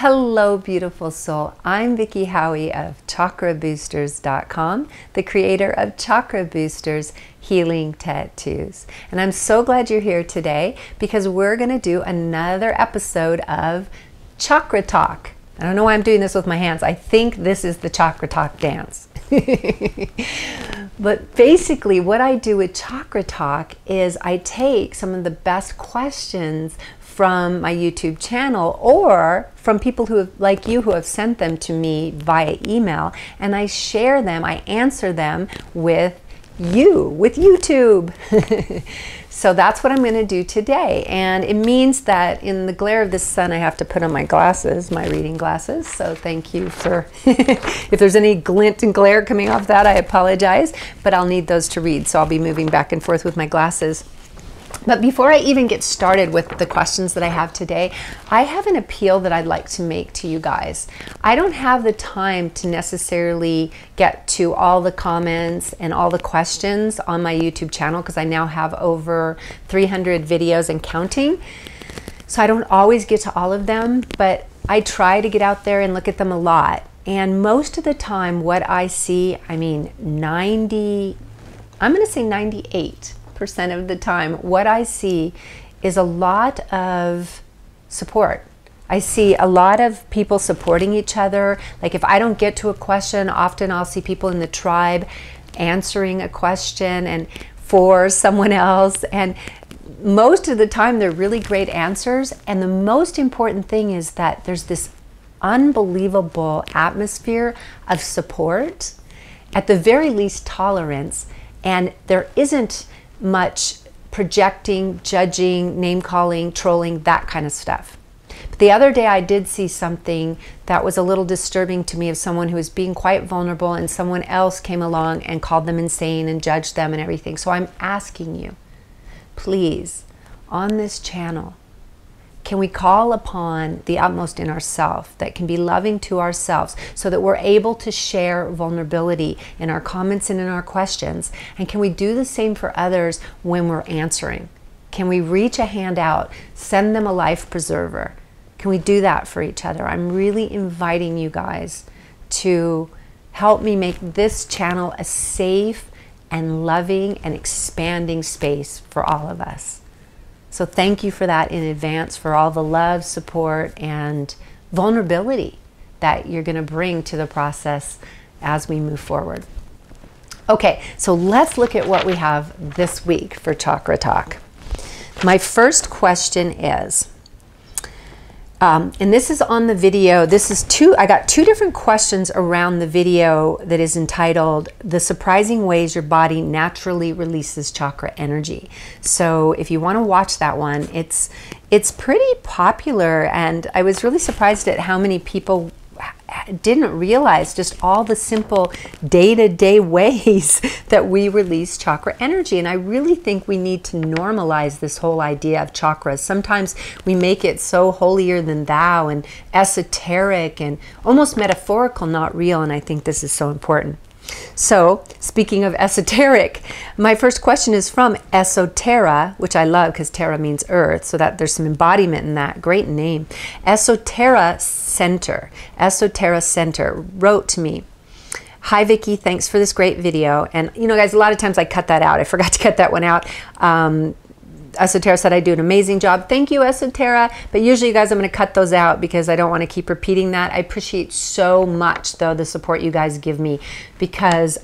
Hello, beautiful soul. I'm Vicki Howie of ChakraBoosters.com, the creator of Chakra Boosters Healing Tattoos. And I'm so glad you're here today because we're going to do another episode of Chakra Talk. I don't know why I'm doing this with my hands. I think this is the Chakra Talk dance. But basically what I do with Chakra Talk is I take some of the best questions from my YouTube channel or from people who have, like you, who have sent them to me via email, and I share them, I answer them with you, with YouTube. So that's what I'm going to do today, and it means that in the glare of the sun I have to put on my glasses, my reading glasses, so thank you for if there's any glint and glare coming off that, I apologize, but I'll need those to read, so I'll be moving back and forth with my glasses. But before I even get started with the questions that I have today, I have an appeal that I'd like to make to you guys. I don't have the time to necessarily get to all the comments and all the questions on my YouTube channel because I now have over 300 videos and counting. So I don't always get to all of them, but I try to get out there and look at them a lot. And most of the time what I see, I mean I'm going to say 98% of the time, what I see is a lot of support. I see a lot of people supporting each other. Like if I don't get to a question, often I'll see people in the tribe answering a question and for someone else. And most of the time they're really great answers. And the most important thing is that there's this unbelievable atmosphere of support, at the very least tolerance, and there isn't much projecting, judging, name-calling, trolling, that kind of stuff. But the other day I did see something that was a little disturbing to me of someone who was being quite vulnerable and someone else came along and called them insane and judged them and everything. So I'm asking you, please, on this channel, can we call upon the utmost in ourselves that can be loving to ourselves so that we're able to share vulnerability in our comments and in our questions? And can we do the same for others when we're answering? Can we reach a hand out, send them a life preserver? Can we do that for each other? I'm really inviting you guys to help me make this channel a safe and loving and expanding space for all of us. So thank you for that in advance, for all the love, support, and vulnerability that you're going to bring to the process as we move forward. Okay, so let's look at what we have this week for Chakra Talk. My first question is, and this is on the video, I got two different questions around the video that is entitled, The Surprising Ways Your Body Naturally Releases Chakra Energy. So if you want to watch that one, it's pretty popular, and I was really surprised at how many people didn't realize just all the simple day-to-day ways that we release chakra energy. And I really think we need to normalize this whole idea of chakras. Sometimes we make it so holier than thou and esoteric and almost metaphorical, not real, and I think this is so important. So, speaking of esoteric, my first question is from Esoterra, which I love because Terra means earth, so that there's some embodiment in that. Great name. Esoterra Center wrote to me, "Hi Vicki, thanks for this great video." And you know guys, a lot of times I cut that out. I forgot to cut that one out. Esoterra said I do an amazing job. Thank you, Esoterra. But usually, you guys, I'm going to cut those out because I don't want to keep repeating that. I appreciate so much, though, the support you guys give me, because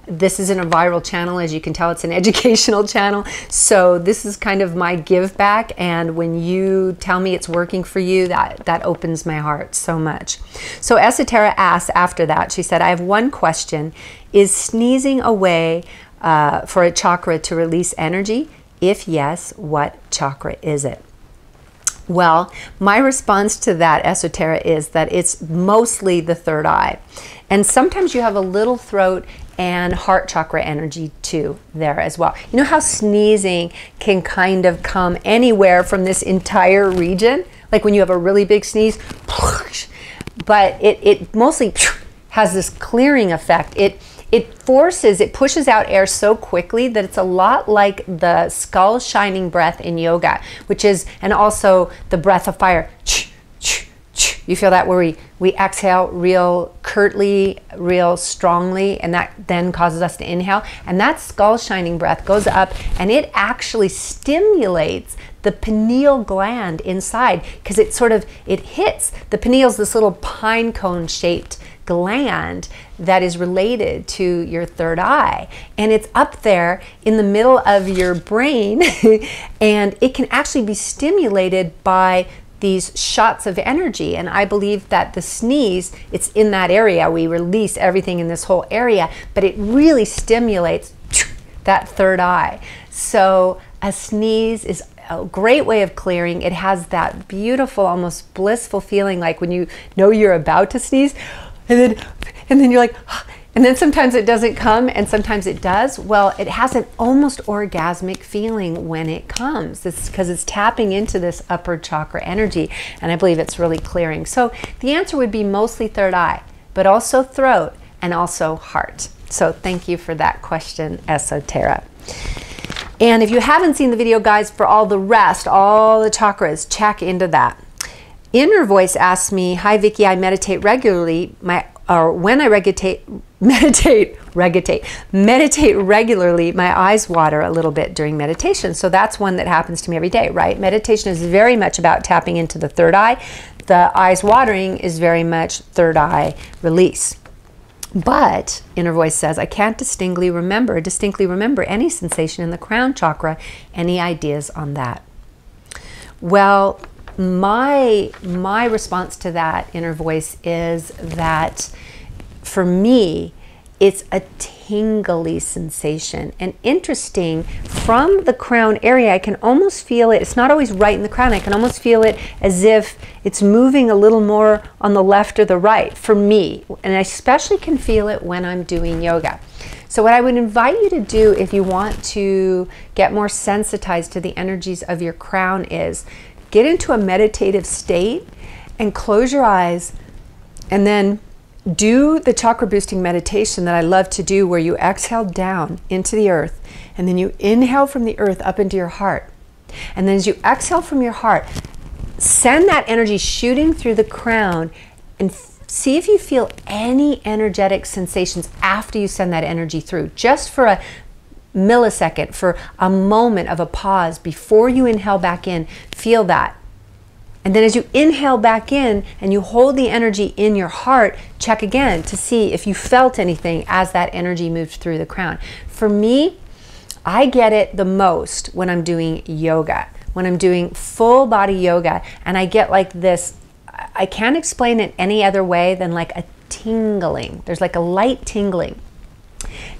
this isn't a viral channel. As you can tell, it's an educational channel. So this is kind of my give back. And when you tell me it's working for you, that opens my heart so much. So Esoterra asked after that, she said, I have one question. Is sneezing a way for a chakra to release energy? If yes, what chakra is it? Well, my response to that, Esoterra, is that it's mostly the third eye. And sometimes you have a little throat and heart chakra energy too there as well. You know how sneezing can kind of come anywhere from this entire region? Like when you have a really big sneeze, but it mostly has this clearing effect. It pushes out air so quickly that it's a lot like the skull shining breath in yoga, which is, and also the breath of fire. You feel that where we exhale real curtly, real strongly, and that then causes us to inhale. And that skull shining breath goes up, and it actually stimulates the pineal gland inside, because it hits the pineal's this little pine cone shaped gland that is related to your third eye, and it's up there in the middle of your brain and it can actually be stimulated by these shots of energy. And I believe that the sneeze, it's in that area. We release everything in this whole area, but it really stimulates that third eye. So a sneeze is a great way of clearing. It has that beautiful, almost blissful feeling, like when you know you're about to sneeze, and then you're like, and then sometimes it doesn't come and sometimes it does. Well, it has an almost orgasmic feeling when it comes. It's because it's tapping into this upper chakra energy, and I believe it's really clearing. So the answer would be mostly third eye, but also throat and also heart. So thank you for that question, Esoterra. And if you haven't seen the video, guys, for all the rest, all the chakras, check into that. Inner Voice asks me, hi Vicki, I meditate regularly. When I meditate regularly, my eyes water a little bit during meditation. So that's one that happens to me every day, right? Meditation is very much about tapping into the third eye. The eyes watering is very much third eye release. But Inner Voice says, I can't distinctly remember any sensation in the crown chakra. Any ideas on that? Well, my response to that, Inner Voice, is that for me, it's a tingly sensation. And interesting, from the crown area, I can almost feel it. It's not always right in the crown. I can almost feel it as if it's moving a little more on the left or the right for me. And I especially can feel it when I'm doing yoga. So what I would invite you to do if you want to get more sensitized to the energies of your crown is get into a meditative state and close your eyes, and then do the chakra boosting meditation that I love to do, where you exhale down into the earth and then you inhale from the earth up into your heart. And then as you exhale from your heart, send that energy shooting through the crown and see if you feel any energetic sensations after you send that energy through, just for a millisecond, for a moment of a pause before you inhale back in. Feel that. And then as you inhale back in and you hold the energy in your heart, check again to see if you felt anything as that energy moved through the crown. For me, I get it the most when I'm doing yoga, when I'm doing full body yoga, and I get like this, I can't explain it any other way than like a tingling. There's like a light tingling.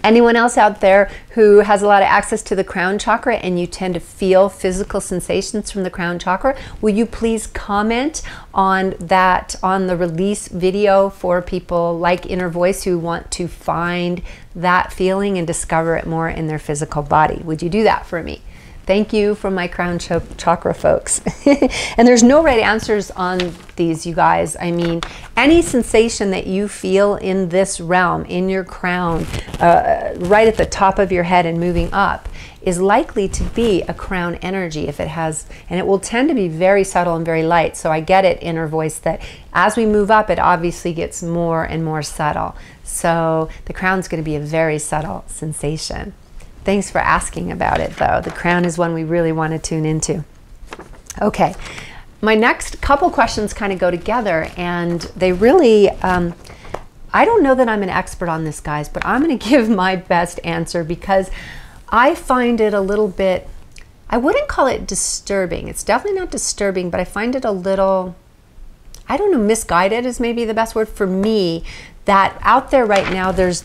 Anyone else out there who has a lot of access to the crown chakra and you tend to feel physical sensations from the crown chakra, will you please comment on that, on the release video for people like Inner Voice who want to find that feeling and discover it more in their physical body? Would you do that for me? Thank you from my crown chakra folks. And there's no right answers on these, you guys. I mean, any sensation that you feel in this realm, in your crown, right at the top of your head and moving up, is likely to be a crown energy if it has, and it will tend to be very subtle and very light. So I get it, Inner Voice, that as we move up, it obviously gets more and more subtle. So the crown's going to be a very subtle sensation. Thanks for asking about it, though. The crown is one we really want to tune into. Okay, my next couple questions kind of go together, and they really, I don't know that I'm an expert on this, guys, but I'm going to give my best answer because I find it a little bit, I wouldn't call it disturbing. It's definitely not disturbing, but I find it a little, I don't know, misguided is maybe the best word for me, that out there right now there's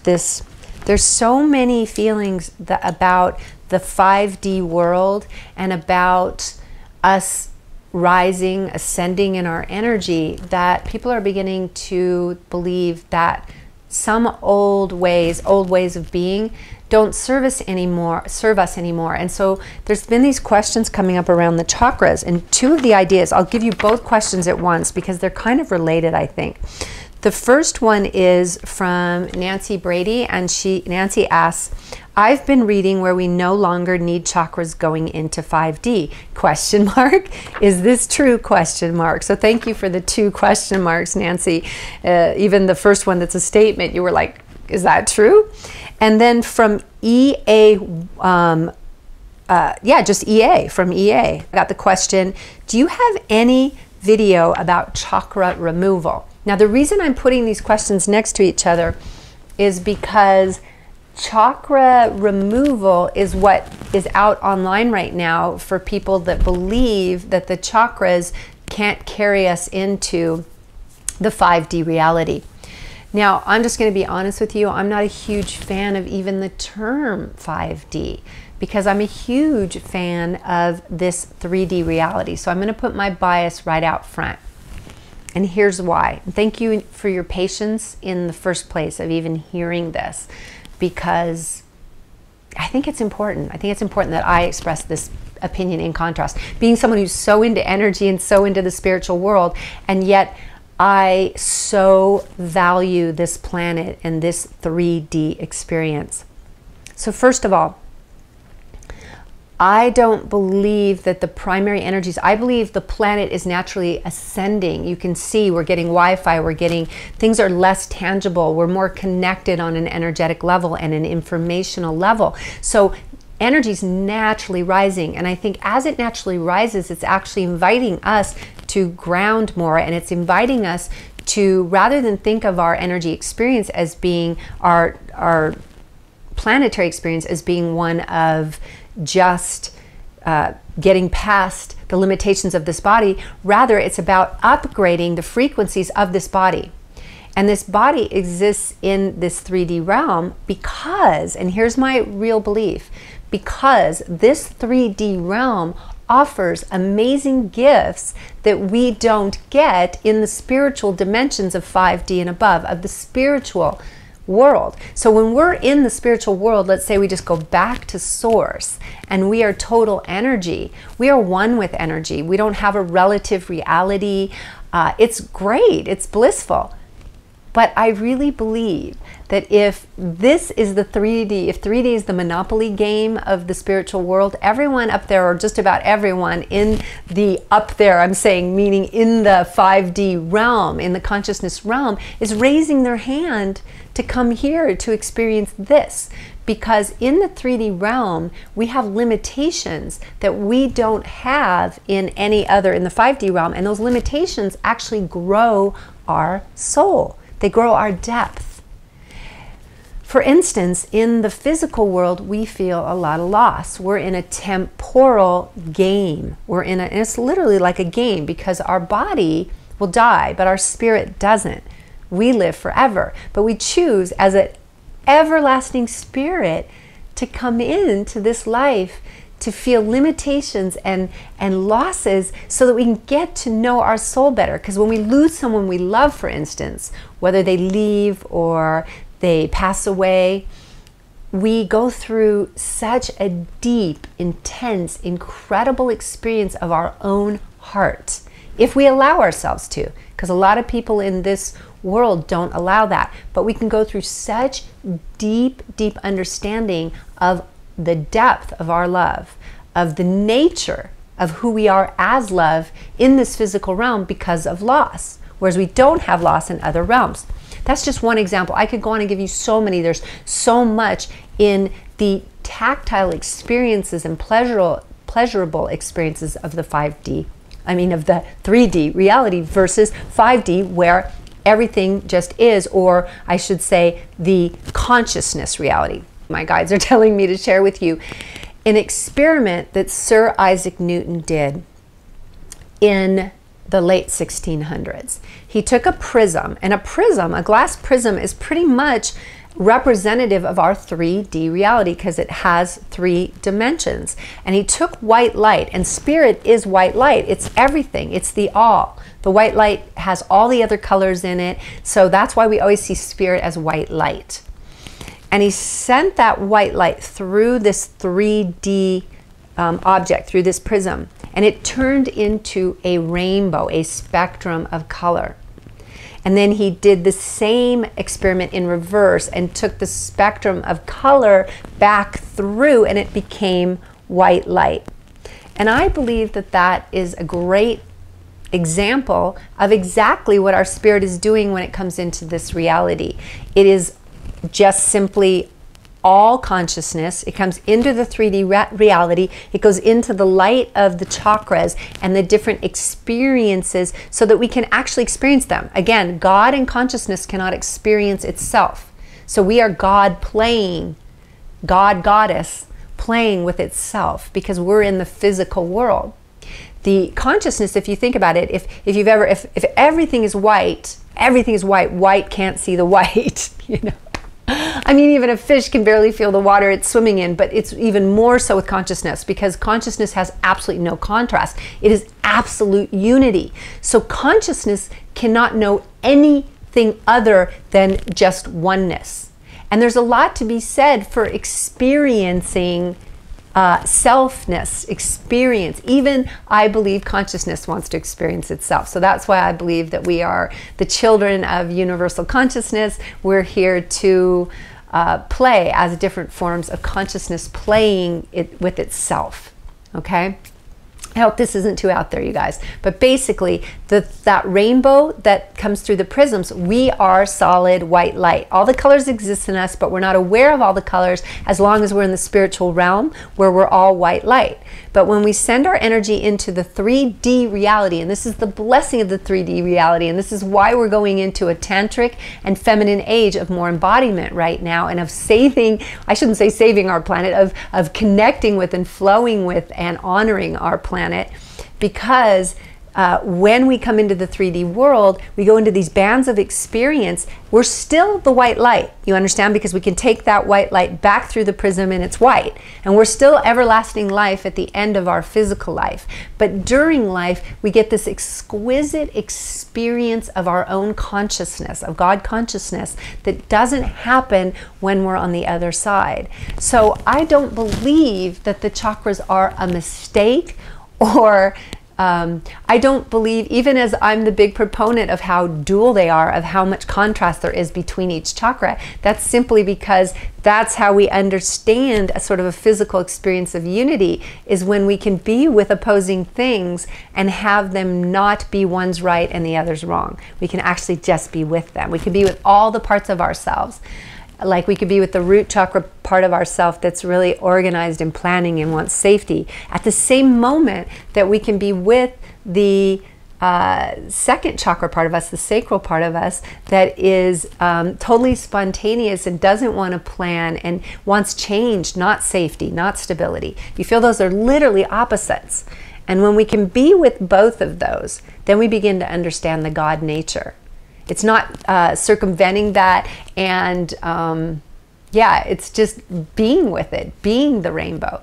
so many feelings about the 5D world and about us rising, ascending in our energy, that people are beginning to believe that some old ways of being don't serve us anymore. And so there's been these questions coming up around the chakras, and two of the ideas, I'll give you both questions at once because they're kind of related, I think. The first one is from Nancy Brady, and Nancy asks, I've been reading where we no longer need chakras going into 5D. Question mark. Is this true? Question mark. So thank you for the 2 question marks, Nancy. Even the first one that's a statement, you were like, is that true? And then from EA, just EA, from EA, I got the question, do you have any video about chakra removal? Now, the reason I'm putting these questions next to each other is because chakra removal is what is out online right now for people that believe that the chakras can't carry us into the 5D reality. Now, I'm just going to be honest with you. I'm not a huge fan of even the term 5D because I'm a huge fan of this 3D reality. So I'm going to put my bias right out front. And here's why. Thank you for your patience in the first place of even hearing this, because I think it's important. I think it's important that I express this opinion in contrast. Being someone who's so into energy and so into the spiritual world, and yet I so value this planet and this 3D experience. So first of all, I don't believe that the primary energies, I believe the planet is naturally ascending. You can see we're getting Wi-Fi, things are less tangible, we're more connected on an energetic level and an informational level. So energy's naturally rising, and I think as it naturally rises, it's actually inviting us to ground more, and it's inviting us to, rather than think of our energy experience as being our planetary experience as being one of just getting past the limitations of this body. Rather, it's about upgrading the frequencies of this body. And this body exists in this 3D realm because, and here's my real belief, because this 3D realm offers amazing gifts that we don't get in the spiritual dimensions of 5D and above, of the spiritual world. So when we're in the spiritual world, let's say we just go back to source and we are total energy. We are one with energy. We don't have a relative reality. It's great. It's blissful. But I really believe that if this is the 3D, if 3D is the monopoly game of the spiritual world, everyone up there, or just about everyone in the up there, I'm saying, meaning in the 5D realm, in the consciousness realm, is raising their hand to come here to experience this. Because in the 3D realm, we have limitations that we don't have in any other, in the 5D realm, and those limitations actually grow our soul. They grow our depth. For instance, in the physical world, we feel a lot of loss. We're in a temporal game. And it's literally like a game, because our body will die, but our spirit doesn't. We live forever, but we choose as an everlasting spirit to come into this life to feel limitations and losses so that we can get to know our soul better. Because when we lose someone we love, for instance, whether they leave or they pass away, we go through such a deep, intense, incredible experience of our own heart, if we allow ourselves to. Because a lot of people in this world don't allow that. But we can go through such deep, deep understanding of the depth of our love, of the nature of who we are as love in this physical realm because of loss, whereas we don't have loss in other realms. That's just one example. I could go on and give you so many. There's so much in the tactile experiences and pleasurable experiences of the 5D, of the 3D reality versus 5D, where everything just is, or I should say the consciousness reality. My guides are telling me to share with you an experiment that Sir Isaac Newton did in the late 1600s. He took a prism, and a glass prism is pretty much representative of our 3D reality because it has 3 dimensions. And he took white light, and spirit is white light. It's everything. It's the all. The white light has all the other colors in it, so that's why we always see spirit as white light. And he sent that white light through this 3D object, through this prism, and it turned into a rainbow, a spectrum of color. And then he did the same experiment in reverse and took the spectrum of color back through, and it became white light. And I believe that that is a great example of exactly what our spirit is doing when it comes into this reality. It is just simply all consciousness. It comes into the 3D reality. It goes into the light of the chakras and the different experiences so that we can actually experience them. Again, God and consciousness cannot experience itself. So we are God playing, God, goddess, playing with itself because we're in the physical world. The consciousness, if you think about it, if everything is white, white can't see the white, you know. I mean, even a fish can barely feel the water it's swimming in, but it's even more so with consciousness because consciousness has absolutely no contrast. It is absolute unity. So consciousnness cannot know anything other than just oneness. And there's a lot to be said for experiencing selfness, experience. Even I believe consciousness wants to experience itself. So that's why I believe that we are the children of universal consciousness. We're here to play as different forms of consciousness playing it with itself. Okay? I hope this isn't too out there, you guys. But basically, that rainbow that comes through the prisms, we are solid white light. All the colors exist in us, but we're not aware of all the colors as long as we're in the spiritual realm where we're all white light. But when we send our energy into the 3D reality, and this is the blessing of the 3D reality, and this is why we're going into a tantric and feminine age of more embodiment right now, and of saving, I shouldn't say saving our planet, of connecting with and flowing with and honoring our planet, because when we come into the 3D world, we go into these bands of experience. We're still the white light, you understand? Because we can take that white light back through the prism and it's white. And we're still everlasting life at the end of our physical life. But during life, we get this exquisite experience of our own consciousness, of God consciousness, that doesn't happen when we're on the other side. So I don't believe that the chakras are a mistake, or I don't believe, even as I'm the big proponent of how dual they are, of how much contrast there is between each chakra, that's simply because that's how we understand a sort of a physical experience of unity, is when we can be with opposing things and have them not be one's right and the other's wrong. We can actually just be with them. We can be with all the parts of ourselves. Like we could be with the root chakra part of ourself that's really organized and planning and wants safety, at the same moment that we can be with the second chakra part of us, the sacral part of us, that is totally spontaneous and doesn't want to plan and wants change, not safety, not stability. You feel those are literally opposites. And when we can be with both of those, then we begin to understand the God nature. It's not circumventing that, and yeah, it's just being with it, being the rainbow.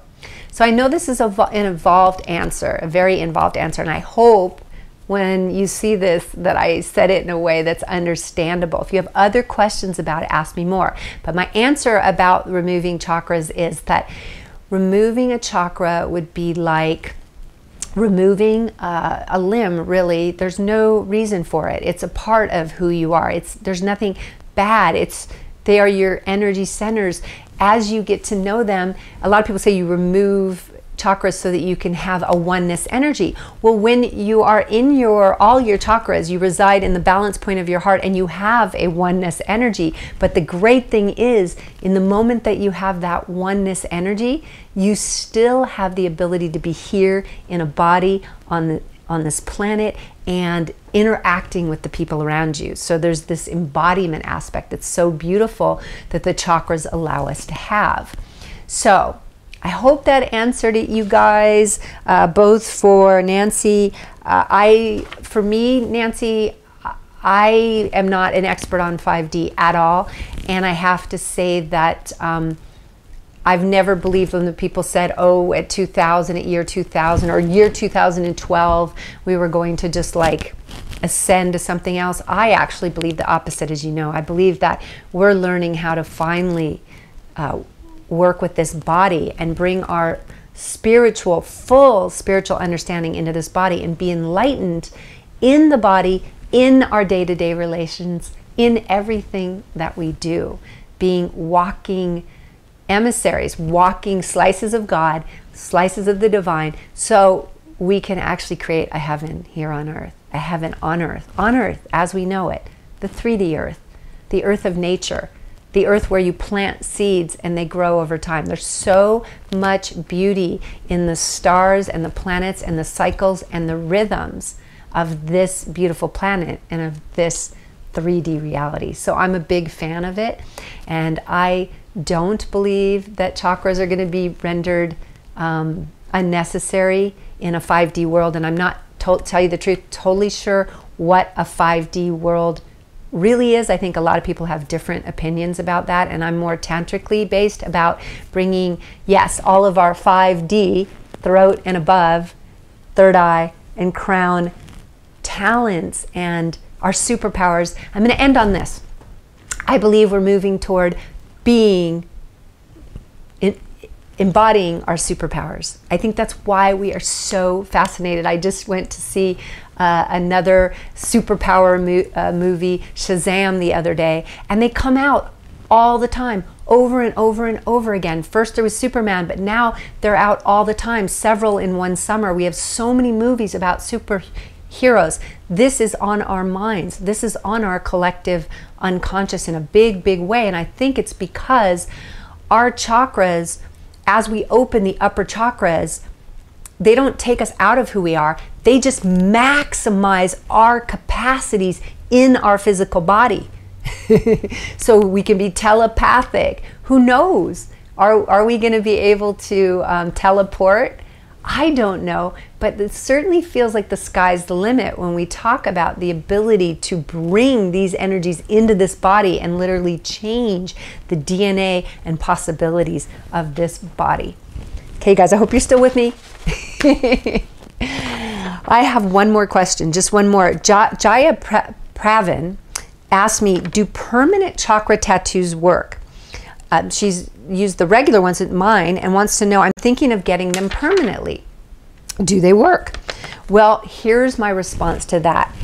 So I know this is an involved answer, a very involved answer, and I hope when you see this that I said it in a way that's understandable. If you have other questions about it, ask me more. But my answer about removing chakras is that removing a chakra would be like removing a limb, really. There's no reason for it. It's a part of who you are. There's nothing bad. They are your energy centers. As you get to know them, a lot of people say you remove chakras so that you can have a oneness energy. Well, when you are in all your chakras, you reside in the balance point of your heart and you have a oneness energy. But the great thing is, in the moment that you have that oneness energy, you still have the ability to be here in a body on this planet and interacting with the people around you. So there's this embodiment aspect that's so beautiful that the chakras allow us to have. So I hope that answered it, you guys, both for Nancy. For me, Nancy, I am not an expert on 5D at all. And I have to say that I've never believed when the people said, oh, at year 2000 or year 2012, we were going to just like ascend to something else. I actually believe the opposite, as you know. I believe that we're learning how to finally work with this body and bring our full spiritual understanding into this body and be enlightened in the body in our day-to-day relations, in everything that we do, being walking emissaries, walking slices of God, slices of the divine, so we can actually create a heaven here on earth, a heaven on earth as we know it, the 3D earth, the earth of nature, the earth where you plant seeds and they grow over time. There's so much beauty in the stars and the planets and the cycles and the rhythms of this beautiful planet and of this 3D reality. So I'm a big fan of it, and I don't believe that chakras are going to be rendered unnecessary in a 5D world, and I'm not, tell you the truth, totally sure what a 5D world really is. I think a lot of people have different opinions about that, and I'm more tantrically based about bringing, yes, all of our 5D, throat and above, third eye and crown talents and our superpowers. I'm going to end on this. I believe we're moving toward embodying our superpowers. I think that's why we are so fascinated. I just went to see another superpower movie, Shazam, the other day, and they come out all the time, over and over and over again. First there was Superman, but now they're out all the time, several in one summer. We have so many movies about superheroes. This is on our minds. This is on our collective unconscious in a big, big way, and I think it's because our chakras, as we open the upper chakras, they don't take us out of who we are. They just maximize our capacities in our physical body. So we can be telepathic. Who knows? Are we going to be able to teleport? I don't know, but it certainly feels like the sky's the limit when we talk about the ability to bring these energies into this body and literally change the DNA and possibilities of this body. Okay, guys, I hope you're still with me. I have one more question, just one more. Jaya Pravin asked me, do permanent chakra tattoos work? She's used the regular ones at mine and wants to know, I'm thinking of getting them permanently. Do they work? Well, here's my response to that.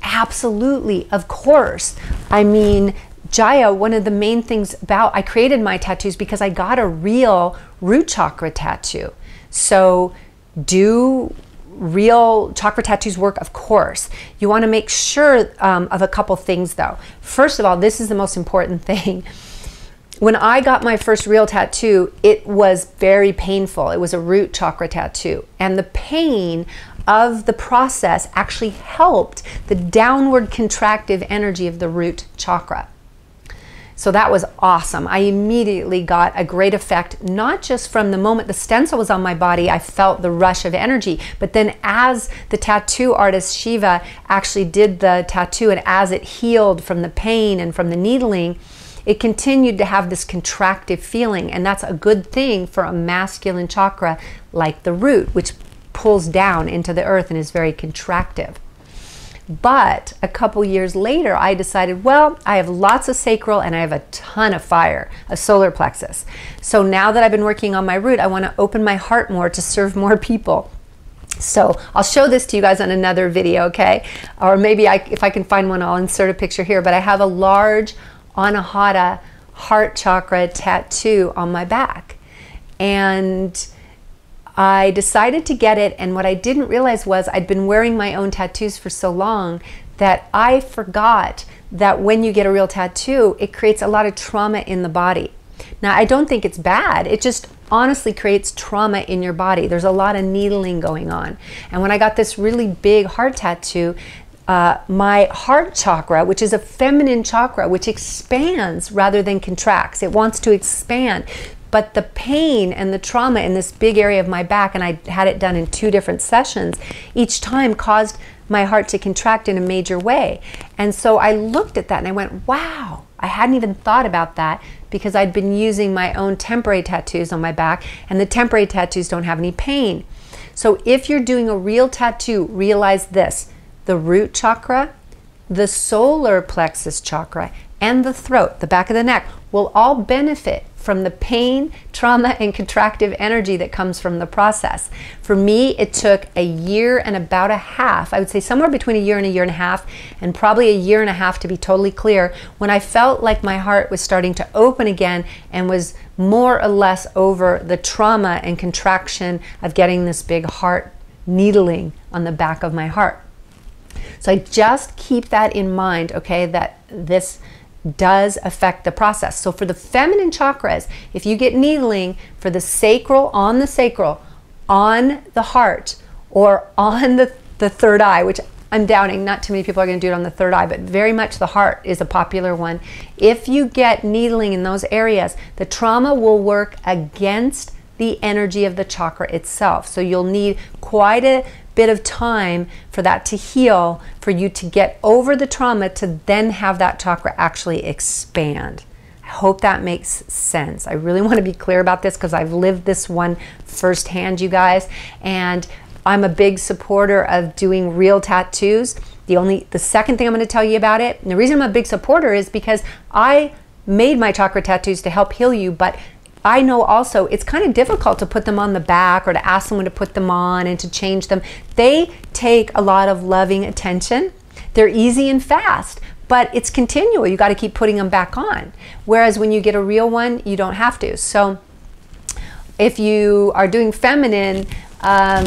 Absolutely, of course. I mean, Jaya, one of the main things about, I created my tattoos because I got a real root chakra tattoo. So do real chakra tattoos work? Of course. You want to make sure of a couple things though. First of all, this is the most important thing. When I got my first real tattoo, it was very painful. It was a root chakra tattoo. And the pain of the process actually helped the downward contractive energy of the root chakra. So that was awesome. I immediately got a great effect, not just from the moment the stencil was on my body, I felt the rush of energy, but then as the tattoo artist Shiva actually did the tattoo and as it healed from the pain and from the needling, it continued to have this contractive feeling, and that's a good thing for a masculine chakra like the root, which pulls down into the earth and is very contractive. But a couple years later, I decided, well, I have lots of sacral and I have a ton of fire, a solar plexus. So now that I've been working on my root, I want to open my heart more to serve more people. So I'll show this to you guys on another video, okay? Or maybe if I can find one, I'll insert a picture here. But I have a large Anahata heart chakra tattoo on my back. And I decided to get it, and what I didn't realize was I'd been wearing my own tattoos for so long that I forgot that when you get a real tattoo, it creates a lot of trauma in the body. Now, I don't think it's bad. It just honestly creates trauma in your body. There's a lot of needling going on. And when I got this really big heart tattoo, my heart chakra, which is a feminine chakra, which expands rather than contracts. It wants to expand. But the pain and the trauma in this big area of my back, and I had it done in 2 different sessions, each time caused my heart to contract in a major way. And so I looked at that and I went, wow, I hadn't even thought about that because I'd been using my own temporary tattoos on my back, and the temporary tattoos don't have any pain. So if you're doing a real tattoo, realize this: the root chakra, the solar plexus chakra, and the throat, the back of the neck, will all benefit from the pain, trauma, and contractive energy that comes from the process. For me, it took a year and about a half, I would say somewhere between a year and a half, and probably a year and a half to be totally clear, when I felt like my heart was starting to open again and was more or less over the trauma and contraction of getting this big heart needling on the back of my heart. So I just keep that in mind, okay, that this does affect the process. So for the feminine chakras, if you get needling for the sacral, on the heart, or on the third eye, which I'm doubting, not too many people are going to do it on the third eye, but very much the heart is a popular one. If you get needling in those areas, the trauma will work against the energy of the chakra itself. So you'll need quite a bit of time for that to heal, for you to get over the trauma to then have that chakra actually expand. I hope that makes sense. I really want to be clear about this because I've lived this one firsthand, you guys, and I'm a big supporter of doing real tattoos. The second thing I'm going to tell you about it, and the reason I'm a big supporter is because I made my chakra tattoos to help heal you, but I know also it's kind of difficult to put them on the back or to ask someone to put them on and to change them. They take a lot of loving attention. They're easy and fast, but it's continual. You got to keep putting them back on. Whereas when you get a real one, you don't have to. So if you are doing feminine,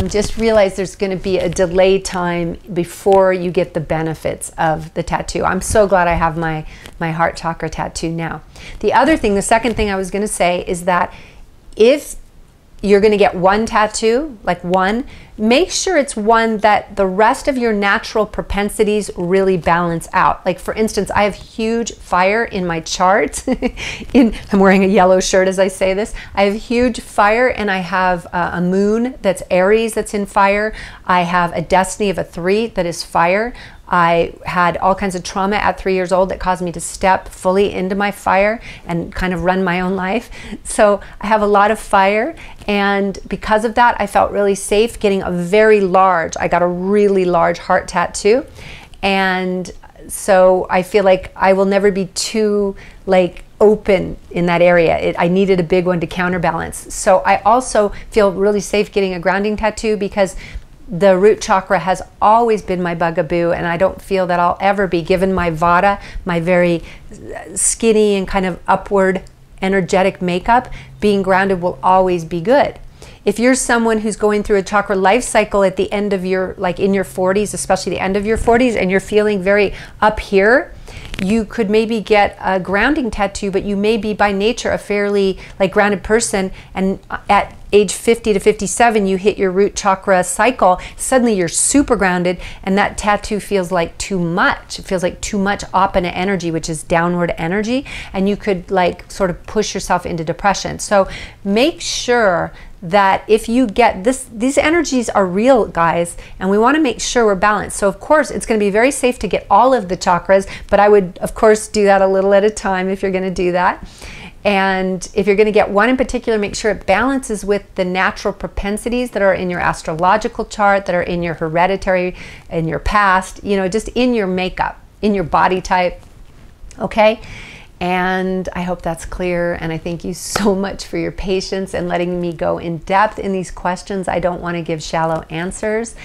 just realize there's going to be a delay time before you get the benefits of the tattoo. I'm so glad I have my heart chakra tattoo now. The other thing, the second thing I was going to say is that if you're going to get one tattoo, like one, make sure it's one that the rest of your natural propensities really balance out. Like for instance, I have huge fire in my chart. I'm wearing a yellow shirt as I say this. I have huge fire, and I have a moon that's Aries that's in fire. I have a destiny of a 3 that is fire. I had all kinds of trauma at 3 years old that caused me to step fully into my fire and kind of run my own life. So I have a lot of fire, and because of that, I felt really safe getting a very large, I got a really large heart tattoo. And so I feel like I will never be too open in that area. I needed a big one to counterbalance. So I also feel really safe getting a grounding tattoo because the root chakra has always been my bugaboo, and I don't feel that I'll ever be, given my vata, my very skinny and kind of upward energetic makeup, being grounded will always be good. If you're someone who's going through a chakra life cycle at the end of your, in your 40s, especially the end of your 40s, and you're feeling very up here, you could maybe get a grounding tattoo, but you may be by nature a fairly grounded person, and at age 50 to 57 you hit your root chakra cycle, suddenly you're super grounded, and that tattoo feels like too much. It feels like too much apana energy, which is downward energy, and you could sort of push yourself into depression. So make sure that if you get this, these energies are real, guys, and we want to make sure we're balanced. So of course it's going to be very safe to get all of the chakras, but I would of course do that a little at a time if you're going to do that. And if you're going to get one in particular, make sure it balances with the natural propensities that are in your astrological chart, that are in your hereditary, in your past, just in your makeup, in your body type. Okay? And I hope that's clear, and I thank you so much for your patience and letting me go in depth in these questions. I don't want to give shallow answers.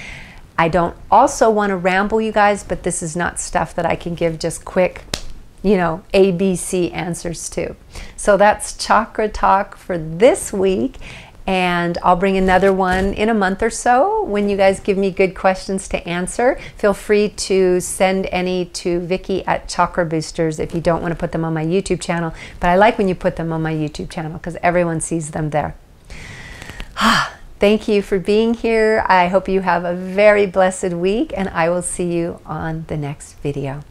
I don't also want to ramble, you guys, but this is not stuff that I can give just quick, ABC answers to. So that's Chakra Talk for this week, and I'll bring another one in a month or so when you guys give me good questions to answer. Feel free to send any to Vicki at Chakra Boosters if you don't want to put them on my YouTube channel, but I like when you put them on my YouTube channel because everyone sees them there. Thank you for being here. I hope you have a very blessed week, and I will see you on the next video.